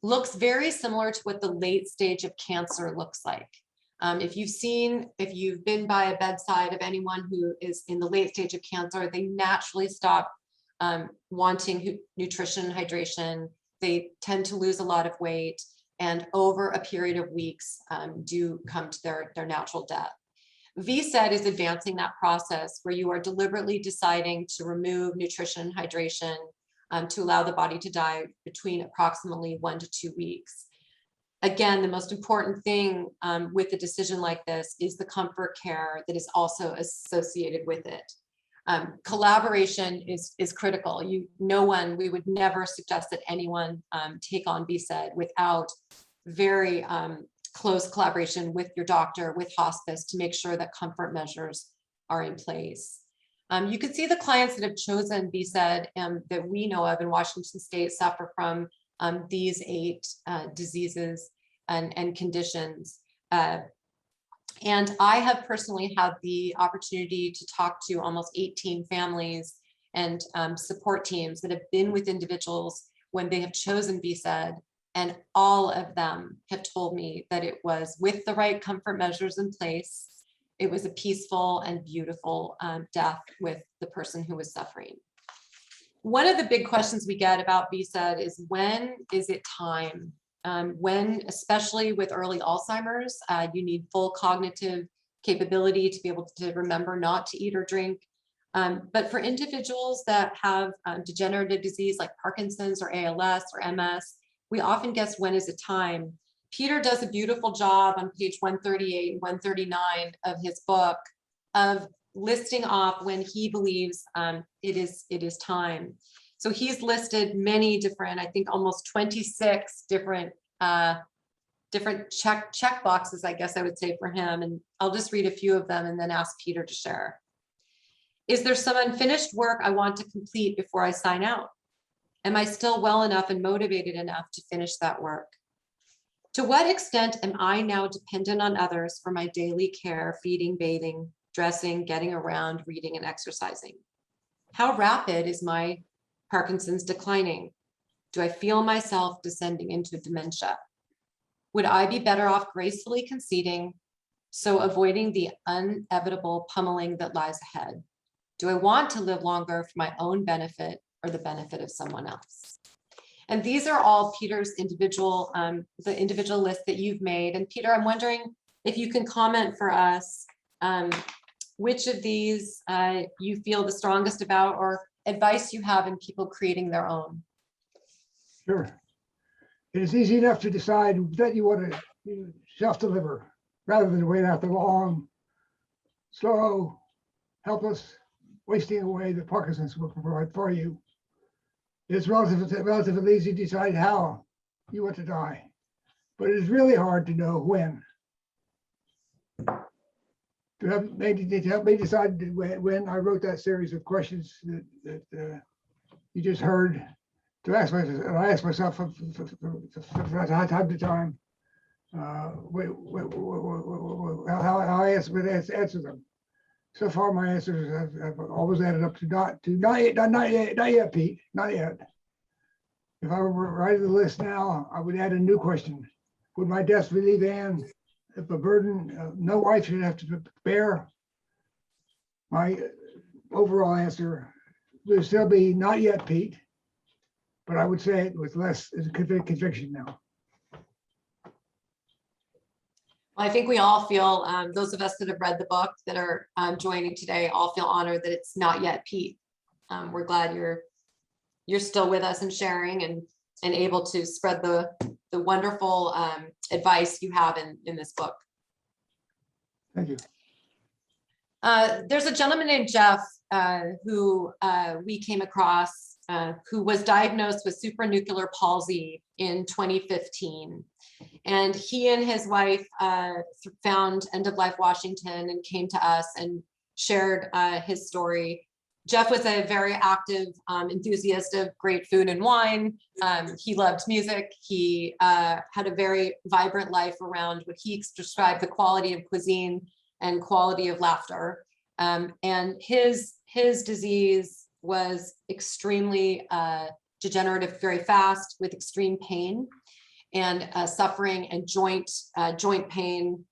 looks very similar to what the late stage of cancer looks like. If you've been by a bedside of anyone who is in the late stage of cancer, they naturally stop wanting nutrition and hydration. They tend to lose a lot of weight, and over a period of weeks do come to their natural death. VSED is advancing that process where you are deliberately deciding to remove nutrition and hydration to allow the body to die between approximately 1 to 2 weeks. Again, the most important thing with a decision like this is the comfort care that is also associated with it. Collaboration is critical. We would never suggest that anyone take on VSED without very close collaboration with your doctor, with hospice, to make sure that comfort measures are in place. You can see the clients that have chosen VSED that we know of in Washington State suffer from these 8 diseases and conditions. And I have personally had the opportunity to talk to almost 18 families and support teams that have been with individuals when they have chosen VSED, and all of them have told me that it was, with the right comfort measures in place, it was a peaceful and beautiful death with the person who was suffering. One of the big questions we get about VSED is, when is it time? When, especially with early Alzheimer's, you need full cognitive capability to be able to remember not to eat or drink. But for individuals that have degenerative disease like Parkinson's or ALS or MS, we often guess, when is it time? Peter does a beautiful job on page 138 and 139 of his book of listing off when he believes it is time. So he's listed many different, I think almost 26 different check boxes, I guess I would say, for him. And I'll just read a few of them and then ask Peter to share. Is there some unfinished work I want to complete before I sign out? Am I still well enough and motivated enough to finish that work? To what extent am I now dependent on others for my daily care, feeding, bathing, dressing, getting around, reading, and exercising? How rapid is my Parkinson's declining? Do I feel myself descending into dementia? Would I be better off gracefully conceding, so avoiding the inevitable pummeling that lies ahead? Do I want to live longer for my own benefit or the benefit of someone else? And these are all Peter's individual, the individual list that you've made. And Peter, I'm wondering if you can comment for us which of these you feel the strongest about, or advice you have in people creating their own. Sure. It is easy enough to decide that you want to self-deliver rather than wait out the long, slow, helpless wasting away that Parkinson's will provide for you. It's relatively easy to decide how you want to die, but it is really hard to know when. To help me decide when I wrote that series of questions that you just heard, to ask myself from time to time how I answer them. So far, my answers have always added up to not yet, Pete, not yet. If I were writing the list now, I would add a new question. Would my death relieve Anne if a burden no wife should have to bear? My overall answer would still be not yet, Pete, but I would say it with less conviction now. Well, I think we all feel, those of us that have read the book that are joining today, all feel honored that it's not yet Pete. We're glad you're still with us and sharing and able to spread the wonderful advice you have in this book. Thank you. There's a gentleman named Jeff who we came across who was diagnosed with supranuclear palsy in 2015. And he and his wife found End of Life Washington and came to us and shared his story. Jeff was a very active enthusiast of great food and wine. He loved music. He had a very vibrant life around what he described the quality of cuisine and quality of laughter. And his disease was extremely degenerative, very fast, with extreme pain and suffering and joint pain.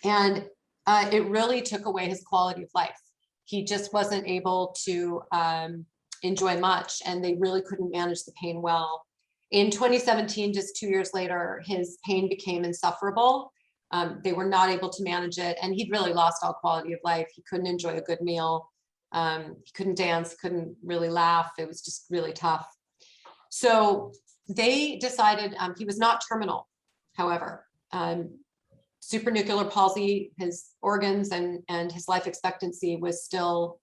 And it really took away his quality of life. He just wasn't able to enjoy much, and they really couldn't manage the pain well. In 2017, just 2 years later, his pain became insufferable. They were not able to manage it, and he'd really lost all quality of life. He couldn't enjoy a good meal. He couldn't dance, couldn't really laugh. It was just really tough. So they decided he was not terminal, however. Supranuclear palsy, his organs and his life expectancy was still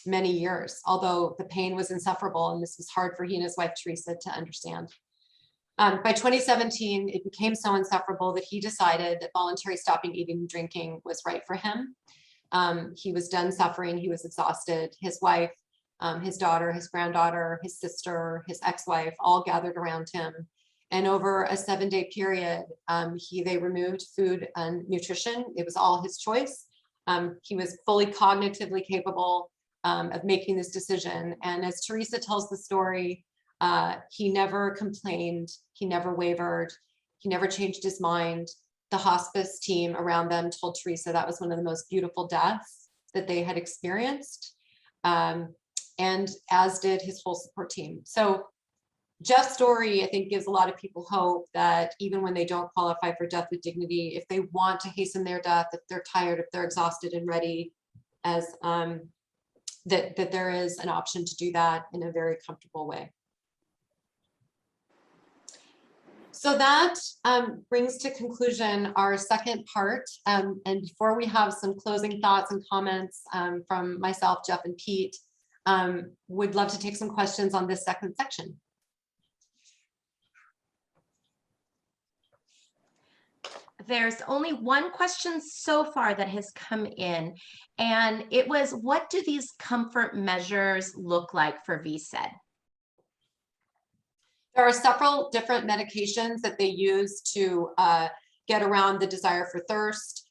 many years, although the pain was insufferable, and this was hard for he and his wife, Teresa, to understand. By 2017, it became so insufferable that he decided that voluntary stopping eating and drinking was right for him. He was done suffering. He was exhausted. His wife, his daughter, his granddaughter, his sister, his ex-wife, all gathered around him. And over a 7-day period, they removed food and nutrition. It was all his choice. He was fully cognitively capable of making this decision. And as Teresa tells the story, he never complained. He never wavered. He never changed his mind. The hospice team around them told Teresa that was one of the most beautiful deaths that they had experienced. And as did his whole support team. So Jeff's story, I think, gives a lot of people hope that even when they don't qualify for death with dignity, if they want to hasten their death, if they're tired, if they're exhausted and ready, as that there is an option to do that in a very comfortable way. So that brings to conclusion our second part. And before we have some closing thoughts and comments from myself, Jeff, and Pete, would love to take some questions on this second section. There's only one question so far that has come in, and it was, what do these comfort measures look like for VSED? There are several different medications that they use to get around the desire for thirst.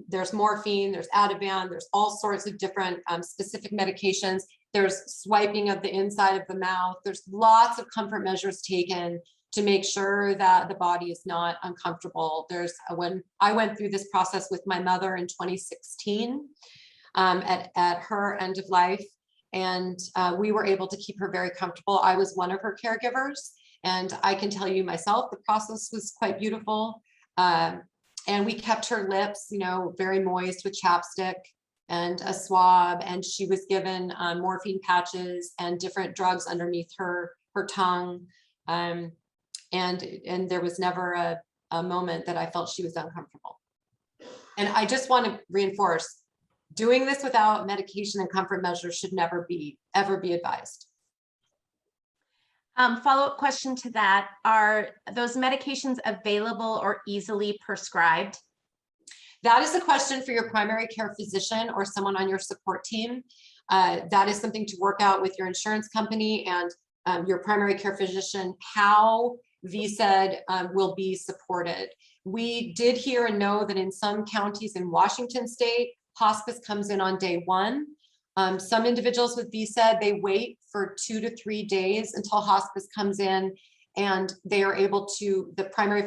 There's morphine, there's Ativan, there's all sorts of different specific medications. There's swiping of the inside of the mouth. There's lots of comfort measures taken to make sure that the body is not uncomfortable. When I went through this process with my mother in 2016 at her end of life, and we were able to keep her very comfortable. I was one of her caregivers, and I can tell you myself, the process was quite beautiful. And we kept her lips, very moist with chapstick and a swab, and she was given morphine patches and different drugs underneath her tongue. And there was never a moment that I felt she was uncomfortable. And I just want to reinforce, doing this without medication and comfort measures should never ever be advised. Follow-up question to that, are those medications available or easily prescribed? That is a question for your primary care physician or someone on your support team. That is something to work out with your insurance company and your primary care physician, how VSED will be supported. We did hear and know that in some counties in Washington state, hospice comes in on day one. Some individuals with VSED, they wait for 2 to 3 days until hospice comes in, and they are able to, the primary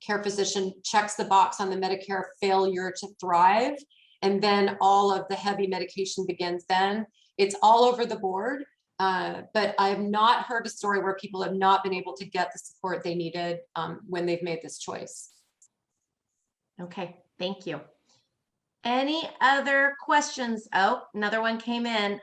care physician checks the box on the Medicare failure to thrive, and then all of the heavy medication begins then. It's all over the board. But I have not heard a story where people have not been able to get the support they needed when they've made this choice. Okay, thank you. Any other questions? Oh, another one came in.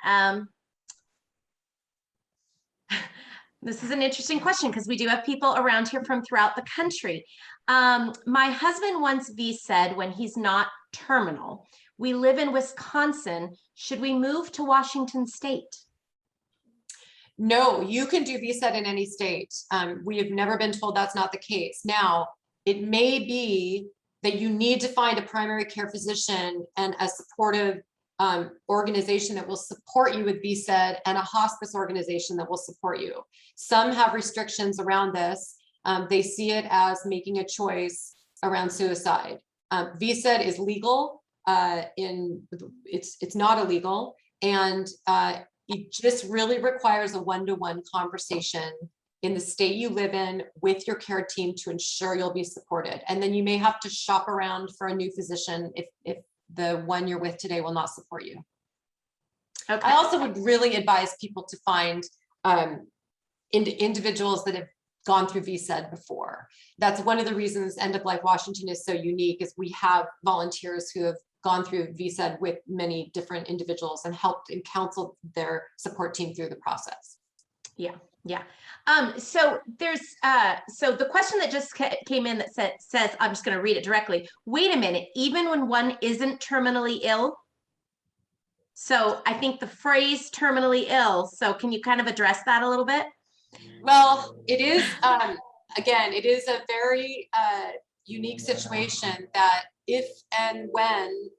This is an interesting question because we do have people around here from throughout the country. My husband wants VSED when he's not terminal. We live in Wisconsin. Should we move to Washington state? No, you can do VSED in any state. We have never been told that's not the case. Now, it may be that you need to find a primary care physician and a supportive organization that will support you with VSED and a hospice organization that will support you. Some have restrictions around this. They see it as making a choice around suicide. VSED is legal. It's not illegal, and it just really requires a one-to-one conversation in the state you live in with your care team to ensure you'll be supported. And then you may have to shop around for a new physician if the one you're with today will not support you. Okay. I also would really advise people to find individuals that have gone through VSED before. That's one of the reasons End of Life Washington is so unique, is we have volunteers who have gone through VSED with many different individuals and helped and counseled their support team through the process. Yeah. So there's so the question that just came in that says, I'm just going to read it directly. Wait a minute, even when one isn't terminally ill. So I think the phrase terminally ill. So can you kind of address that a little bit? Well, it is, again, it is a very unique situation that if and when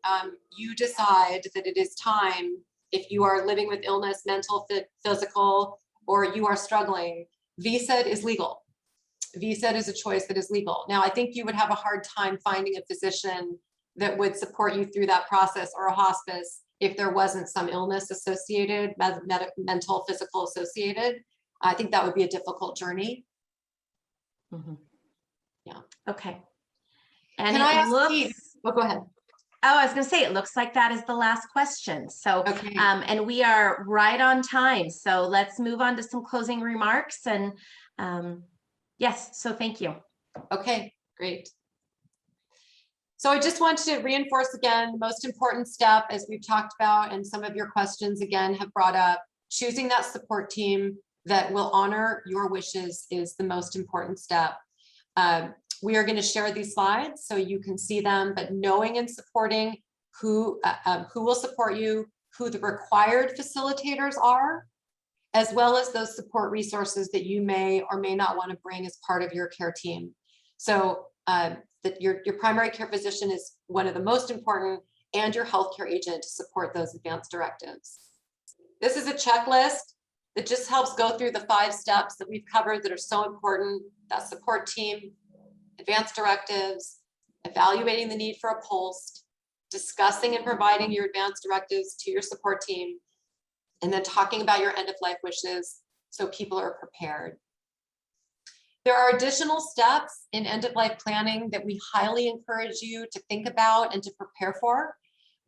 you decide that it is time, if you are living with illness, mental, physical, or you are struggling, VSED is legal. VSED is a choice that is legal. Now, I think you would have a hard time finding a physician that would support you through that process, or a hospice, if there wasn't some illness associated, mental, physical associated. I think that would be a difficult journey. Mm-hmm. Yeah. Okay. And Can I ask looks, Pete? Oh, go ahead. Oh, I was going to say, it looks like that is the last question. So, Okay. And we are right on time. So let's move on to some closing remarks. And yes, so thank you. Okay, great. So I just want to reinforce again, the most important step, as we've talked about, and some of your questions again have brought up, choosing that support team that will honor your wishes is the most important step. We are going to share these slides so you can see them, but knowing and supporting who will support you, who the required facilitators are, as well as those support resources that you may or may not want to bring as part of your care team. So that your primary care physician is one of the most important, and your healthcare agent to support those advanced directives. This is a checklist that just helps go through the 5 steps that we've covered that are so important: that support team, advanced directives, evaluating the need for a pulse, discussing and providing your advanced directives to your support team, and then talking about your end of life wishes so people are prepared. There are additional steps in end of life planning that we highly encourage you to think about and to prepare for.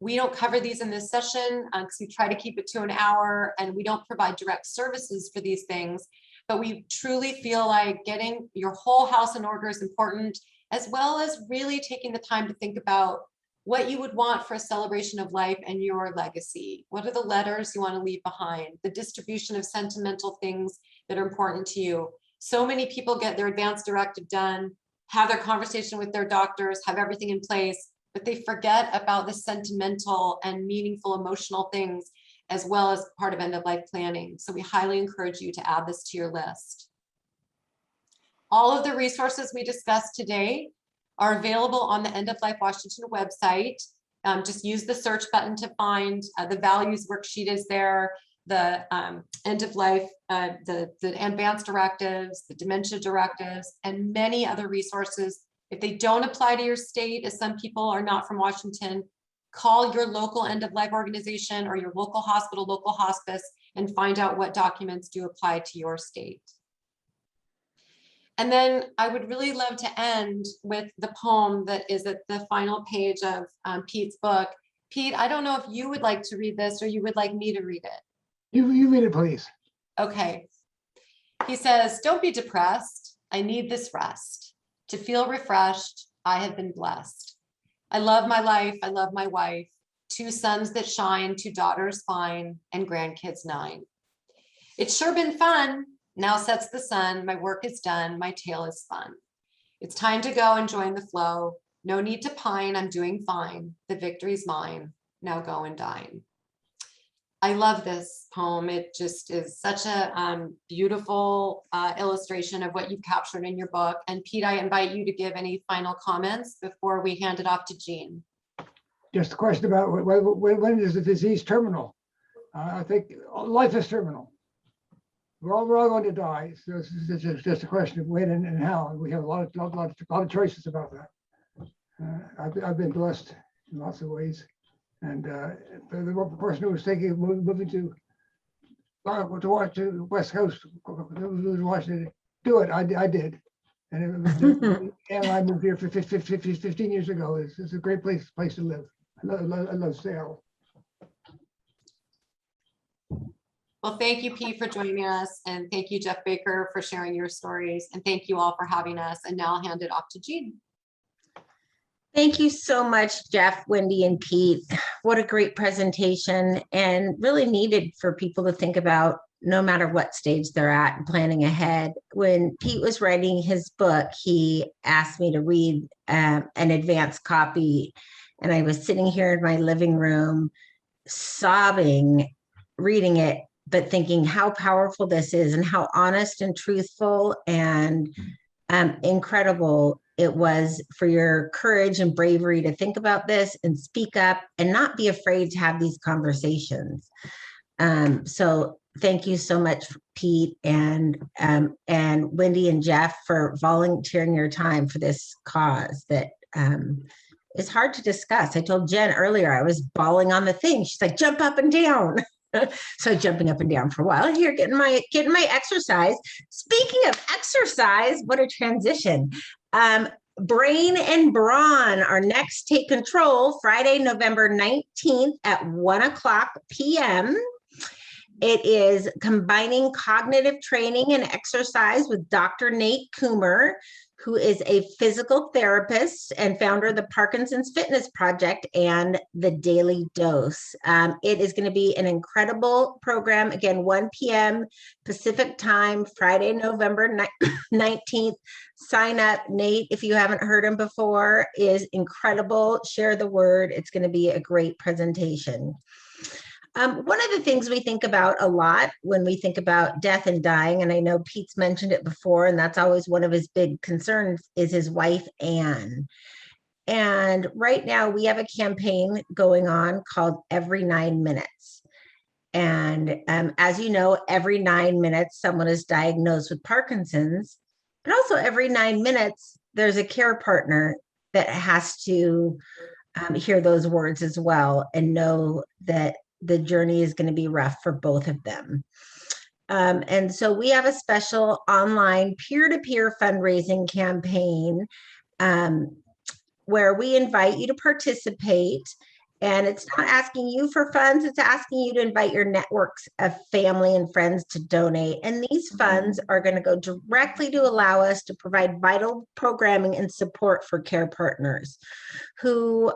We don't cover these in this session because we try to keep it to an hour, and we don't provide direct services for these things, but we truly feel like getting your whole house in order is important, as well as really taking the time to think about what you would want for a celebration of life and your legacy. What are the letters you want to leave behind? The distribution of sentimental things that are important to you. So many people get their advanced directive done, have their conversation with their doctors, have everything in place, but they forget about the sentimental and meaningful emotional things, as well as part of end of life planning. So we highly encourage you to add this to your list. All of the resources we discussed today are available on the End of Life Washington website. Just use the search button to find the values worksheet is there, the end of life, the advanced directives, the dementia directives, and many other resources. If they don't apply to your state, as some people are not from Washington, call your local end of life organization or your local hospital, local hospice, and find out what documents do apply to your state. And then I would really love to end with the poem that is at the final page of Pete's book. Pete, I don't know if you would like to read this or you would like me to read it. You read it, please. Okay. He says, "Don't be depressed. I need this rest. To feel refreshed, I have been blessed. I love my life. I love my wife. 2 sons that shine, 2 daughters fine, and grandkids 9. It's sure been fun. Now sets the sun. My work is done. My tale is spun. It's time to go and join the flow. No need to pine. I'm doing fine. The victory's mine. Now go and dine." I love this poem. It just is such a beautiful illustration of what you've captured in your book. And Pete, I invite you to give any final comments before we hand it off to Jean. just a question about when is the disease terminal? I think life is terminal. We're all going to die. So it's just a question of when and how. And we have a lot of choices about that. I've been blessed in lots of ways. And the person who was moving to watch the West Coast, who was watching it do it, I did. And and I moved here for 15 years ago. It's a great place to live. I love Seattle. Well, thank you, Pete, for joining us. And thank you, Jeff Baker, for sharing your stories. And thank you all for having us. And now I'll hand it off to Jean. Thank you so much, Jeff, Wendy, and Pete. What a great presentation, and really needed for people to think about no matter what stage they're at and planning ahead. When Pete was writing his book, he asked me to read an advanced copy, and I was sitting here in my living room sobbing, reading it, but thinking how powerful this is and how honest and truthful and incredible it was for your courage and bravery to think about this and speak up and not be afraid to have these conversations. So thank you so much, Pete and Wendy and Jeff, for volunteering your time for this cause that is hard to discuss. I told Jen earlier I was bawling on the thing. She's like, jump up and down. So jumping up and down for a while here, getting my exercise. Speaking of exercise, what a transition. Brain and Brawn are next Take Control, Friday, November 19th at 1:00 p.m. It is combining cognitive training and exercise with Dr. Nate Coomer, who is a physical therapist and founder of the Parkinson's Fitness Project and the Daily Dose. It is going to be an incredible program. Again, 1 p.m. Pacific time, Friday, November 19th. Sign up. Nate, if you haven't heard him before, is incredible. Share the word. It's going to be a great presentation. One of the things we think about a lot when we think about death and dying, and I know Pete's mentioned it before, and that's always one of his big concerns, is his wife, Anne. And right now we have a campaign going on called Every 9 Minutes. And as you know, every 9 minutes, someone is diagnosed with Parkinson's, but also every 9 minutes, there's a care partner that has to hear those words as well and know that the journey is going to be rough for both of them. And so we have a special online peer-to-peer fundraising campaign where we invite you to participate. And it's not asking you for funds, it's asking you to invite your networks of family and friends to donate. And these funds are going to go directly to allow us to provide vital programming and support for care partners who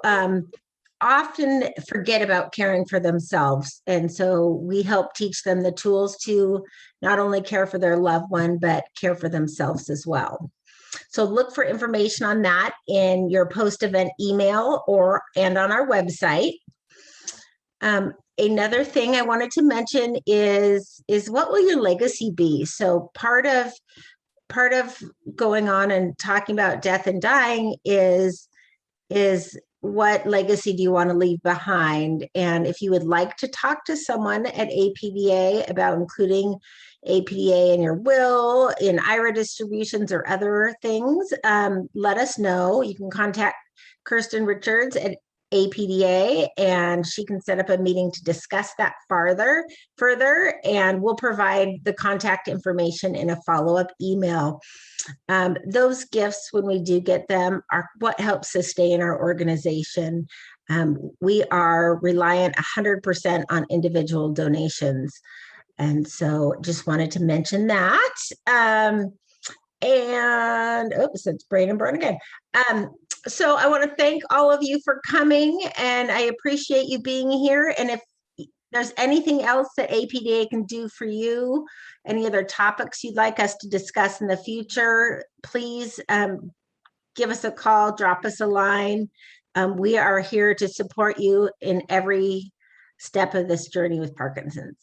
often forget about caring for themselves. And so we help teach them the tools to not only care for their loved one, but care for themselves as well. So look for information on that in your post-event email and on our website. Another thing I wanted to mention is what will your legacy be? So part of going on and talking about death and dying is what legacy do you want to leave behind? And if you would like to talk to someone at APDA about including APDA in your will, in IRA distributions or other things, let us know. You can contact Kirsten Richards at APDA and she can set up a meeting to discuss that further, and we'll provide the contact information in a follow-up email. Those gifts, when we do get them, are what helps sustain our organization. We are reliant 100% on individual donations. And so just wanted to mention that. And oops, it's Brain and Brawn again. So I want to thank all of you for coming, and I appreciate you being here. And if there's anything else that APDA can do for you, any other topics you'd like us to discuss in the future, please give us a call, drop us a line. We are here to support you in every step of this journey with Parkinson's.